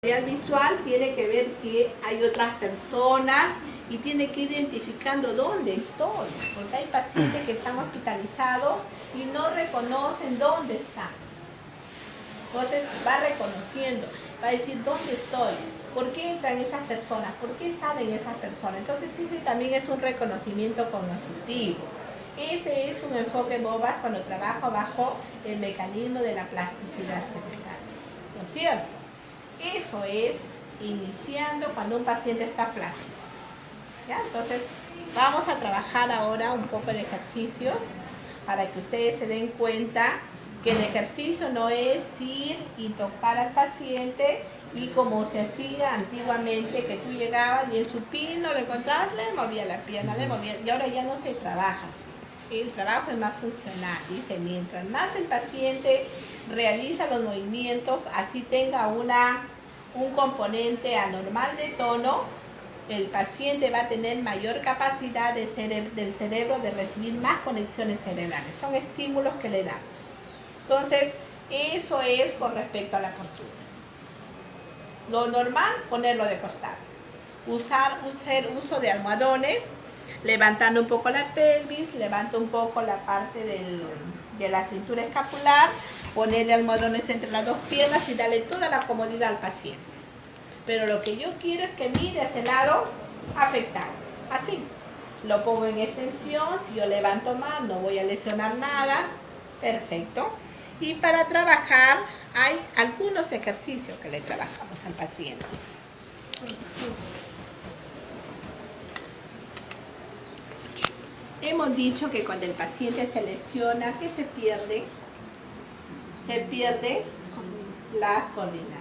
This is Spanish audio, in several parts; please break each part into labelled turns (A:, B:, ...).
A: El visual tiene que ver que hay otras personas y tiene que ir identificando dónde estoy, porque hay pacientes que están hospitalizados y no reconocen dónde están. Entonces va reconociendo, va a decir dónde estoy, por qué entran esas personas, por qué salen esas personas. Entonces ese también es un reconocimiento cognitivo. Ese es un enfoque BOVAS cuando trabajo bajo el mecanismo de la plasticidad cerebral, ¿no es cierto? Eso es iniciando cuando un paciente está flácido. ¿Ya? Entonces vamos a trabajar ahora un poco de ejercicios para que ustedes se den cuenta que el ejercicio no es ir y tocar al paciente y como se hacía antiguamente, que tú llegabas y en supino lo encontrabas, le movía la pierna, le movía, y ahora ya no se trabaja así. El trabajo es más funcional, dice, mientras más el paciente realiza los movimientos, así tenga un componente anormal de tono, el paciente va a tener mayor capacidad del cerebro de recibir más conexiones cerebrales. Son estímulos que le damos. Entonces, eso es con respecto a la postura. Lo normal, ponerlo de costado. Hacer uso de almohadones, levantando un poco la pelvis, levanto un poco la parte de la cintura escapular, ponerle almohadones entre las dos piernas y darle toda la comodidad al paciente. Pero lo que yo quiero es que mire hacia el lado afectado. Así. Lo pongo en extensión, si yo levanto más no voy a lesionar nada. Perfecto. Y para trabajar hay algunos ejercicios que le trabajamos al paciente. Hemos dicho que cuando el paciente se lesiona, ¿qué se pierde? Se pierde la coordinación.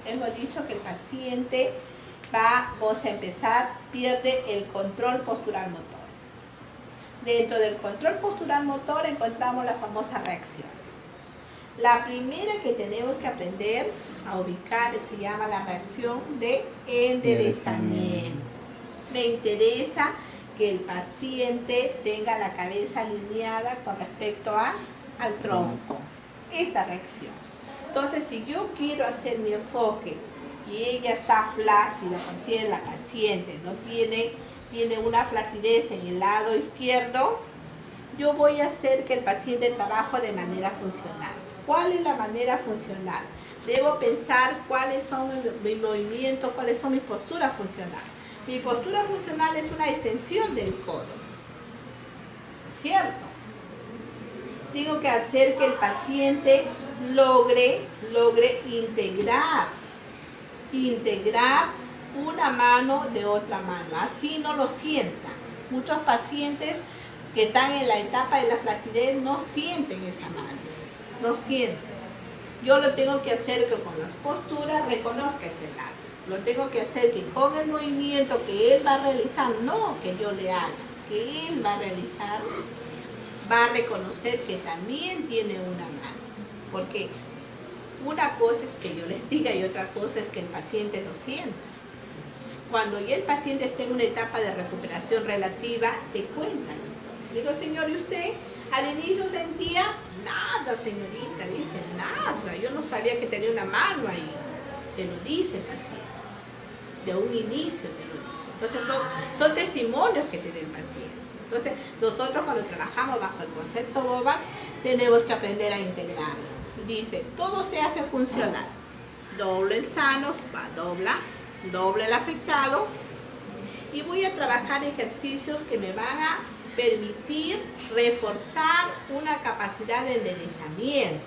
A: Hemos dicho que el paciente vamos a empezar, pierde el control postural motor. Dentro del control postural motor encontramos las famosas reacciones. La primera que tenemos que aprender a ubicar se llama la reacción de enderezamiento. Me interesa que el paciente tenga la cabeza alineada con respecto al tronco. Esta reacción. Entonces, si yo quiero hacer mi enfoque y ella está flácida, considera la paciente, no tiene una flacidez en el lado izquierdo, yo voy a hacer que el paciente trabaje de manera funcional. ¿Cuál es la manera funcional? Debo pensar cuáles son mis movimientos, cuáles son mis posturas funcionales. Mi postura funcional es una extensión del codo, ¿cierto? Tengo que hacer que el paciente logre integrar una mano de otra mano, así no lo sienta. Muchos pacientes que están en la etapa de la flacidez no sienten esa mano, no sienten. Yo lo tengo que hacer que con las posturas reconozca ese lado. Lo tengo que hacer que con el movimiento que él va a realizar, no que yo le haga, que él va a realizar, va a reconocer que también tiene una mano. Porque una cosa es que yo les diga y otra cosa es que el paciente lo sienta. Cuando ya el paciente está en una etapa de recuperación relativa, te cuentan. Digo, señor, ¿y usted al inicio sentía? Nada, señorita, dice, nada. Yo no sabía que tenía una mano ahí. Te lo dice el paciente. De un inicio te lo dice. Entonces son testimonios que tiene el paciente. Entonces nosotros cuando trabajamos bajo el concepto BOVAS tenemos que aprender a integrar. Dice, todo se hace funcional. Doble el sano, doble el afectado. Y voy a trabajar ejercicios que me van a permitir reforzar una capacidad de enderezamiento.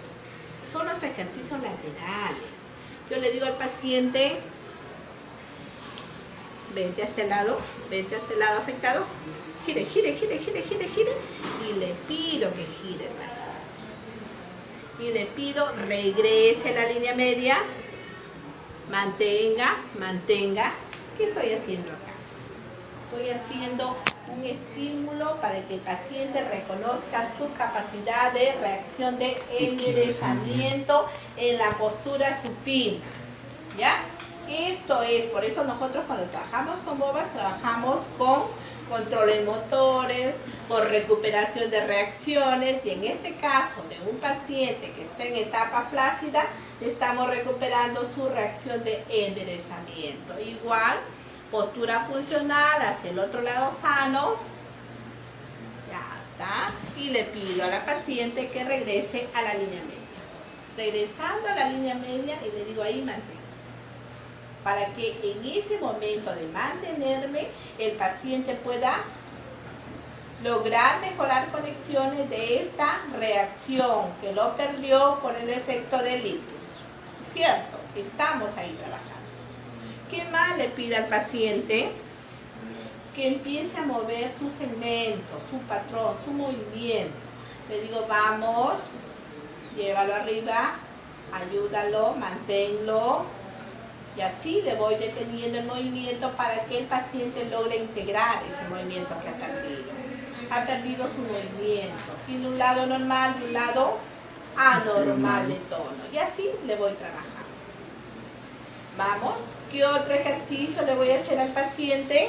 A: Son los ejercicios laterales. Yo le digo al paciente, vente a este lado afectado, gire, y le pido que gire el paciente. Y le pido, regrese a la línea media, mantenga. ¿Qué estoy haciendo acá? Estoy haciendo un estímulo para que el paciente reconozca su capacidad de reacción de enderezamiento en la postura supina. ¿Ya? Esto es, por eso nosotros cuando trabajamos con BOVAS trabajamos con controles motores, con recuperación de reacciones, y en este caso de un paciente que está en etapa flácida, estamos recuperando su reacción de enderezamiento. Igual, postura funcional hacia el otro lado sano. Ya está. Y le pido a la paciente que regrese a la línea media. Regresando a la línea media y le digo ahí mantén. Para que en ese momento de mantenerme, el paciente pueda lograr mejorar conexiones de esta reacción que lo perdió por el efecto del ictus. ¿Cierto? Estamos ahí trabajando. ¿Qué más le pide al paciente? Que empiece a mover su segmento, su patrón, su movimiento. Le digo, vamos, llévalo arriba, ayúdalo, manténlo. Y así le voy deteniendo el movimiento para que el paciente logre integrar ese movimiento que ha perdido. Ha perdido su movimiento. Tiene un lado normal y un lado anormal de tono. Y así le voy trabajando. Vamos. ¿Qué otro ejercicio le voy a hacer al paciente?